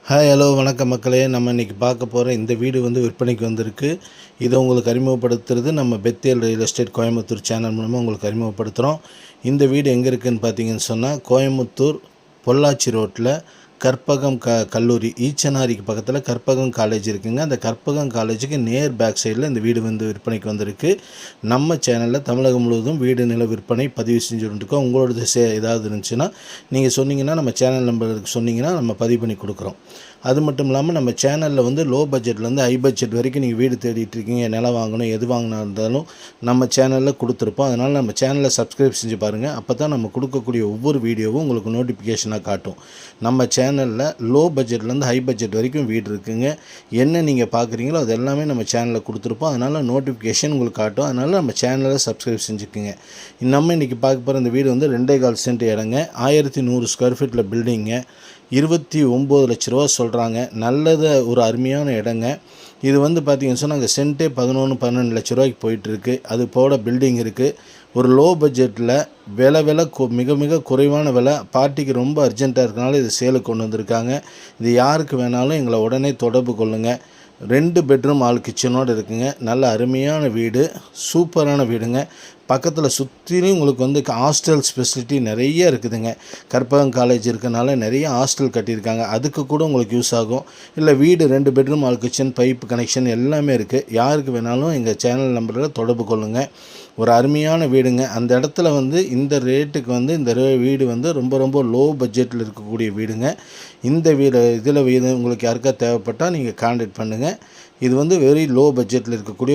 Hi hello வணக்கம் மக்களே. நம்ம இன்றைக்கி பார்க்க போகிற இந்த வீடு வந்து விற்பனைக்கு வந்திருக்கு. இதை உங்களுக்கு அறிமுகப்படுத்துறது நம்ம Bethel real estate Coimbatore channel மூலமாக உங்களுக்கு அறிமுகப்படுத்துகிறோம். இந்த வீடு எங்கே இருக்குதுன்னு பார்த்தீங்கன்னு சொன்னால் கோயம்புத்தூர் பொள்ளாச்சி ரோட்டில் கற்பகம் கல்லூரி ஈச்சனாரிக்கு பக்கத்தில் கற்பகம் காலேஜ் இருக்குங்க. அந்த கற்பகம் காலேஜுக்கு நேர் பேக் சைடில் இந்த வீடு வந்து விற்பனைக்கு வந்திருக்கு. நம்ம சேனலில் தமிழகம் முழுவதும் வீடு நில விற்பனை பதிவு செஞ்சுருக்கோம். உங்களோட ஏதாவது இருந்துச்சுன்னா நீங்கள் சொன்னீங்கன்னா நம்ம சேனல் நம்பருக்கு சொன்னீங்கன்னா நம்ம பதிவு பண்ணி கொடுக்குறோம். அது மட்டும் இல்லாமல் நம்ம சேனலில் வந்து லோ பட்ஜெட்லேருந்து ஹை பட்ஜெட் வரைக்கும் நீங்கள் வீடு தேடிட்டு இருக்கீங்க, நிலம் வாங்கணும், எது வாங்கினா இருந்தாலும் நம்ம சேனலில் கொடுத்துருப்போம். அதனால் நம்ம சேனலை சப்ஸ்கிரைப் செஞ்சு பாருங்கள். அப்போ தான் நம்ம கொடுக்கக்கூடிய ஒவ்வொரு வீடியோவும் உங்களுக்கு நோட்டிஃபிகேஷனாக காட்டும். நம்ம சேனலில் லோ பட்ஜெட்லேருந்து ஹை பட்ஜெட் வரைக்கும் வீடு இருக்குங்க. என்ன நீங்கள் பார்க்குறீங்களோ அது எல்லாமே நம்ம சேனலில் கொடுத்துருப்போம். அதனால் நோட்டிஃபிகேஷன் உங்களுக்கு காட்டும். அதனால் நம்ம சேனலை சப்ஸ்கிரைப் செஞ்சுக்குங்க. நம்ம இன்றைக்கி பார்க்க போகிற இந்த வீடு வந்து 2.25 சென்ட் இடங்க, 1100 ஸ்கொயர் ஃபீட்டில் பில்டிங்க, 29 லட்ச ரூபா சொல்கிறாங்க. நல்லது, ஒரு அருமையான இடங்க. இது வந்து பார்த்திங்கன்னு சொன்னால் அங்கே சென்ட்டே 11-12 லட்ச ரூபாய்க்கு போயிட்டுருக்கு. அது போட பில்டிங் இருக்குது. ஒரு லோ பட்ஜெட்டில் விலை மிக மிக குறைவான விலை. பார்ட்டிக்கு ரொம்ப அர்ஜென்ட்டாக இருக்கனால இது சேலுக்கு கொண்டு வந்திருக்காங்க. இது யாருக்கு வேணாலும் எங்களை உடனே தொடர்பு கொள்ளுங்கள். 2 பெட்ரூம் ஆல் கிச்சனோடு இருக்குங்க. நல்ல அருமையான வீடு, சூப்பரான வீடுங்க. பக்கத்தில் சுற்றிலும் உங்களுக்கு வந்து ஹாஸ்டல் ஸ்பெசிலிட்டி நிறைய இருக்குதுங்க. கற்பகம் காலேஜ் இருக்கனால நிறைய ஹாஸ்டல் கட்டியிருக்காங்க. அதுக்கு கூட உங்களுக்கு யூஸ் ஆகும். இல்லை வீடு 2 bedroom all kitchen, pipe connection எல்லாமே இருக்குது. யாருக்கு வேணாலும் எங்கள் சேனல் நம்பரில் தொடர்பு கொள்ளுங்கள். ஒரு அருமையான வீடுங்க. அந்த இடத்துல வந்து இந்த ரேட்டுக்கு வந்து இந்த வீடு வந்து ரொம்ப ரொம்ப லோ பட்ஜெட்டில் இருக்கக்கூடிய வீடுங்க. இந்த இதில் உங்களுக்கு யாருக்கா தேவைப்பட்டால் நீங்கள் கான்டாக்ட் பண்ணுங்கள். இது வந்து வெரி லோ பட்ஜெட்டில் இருக்கக்கூடிய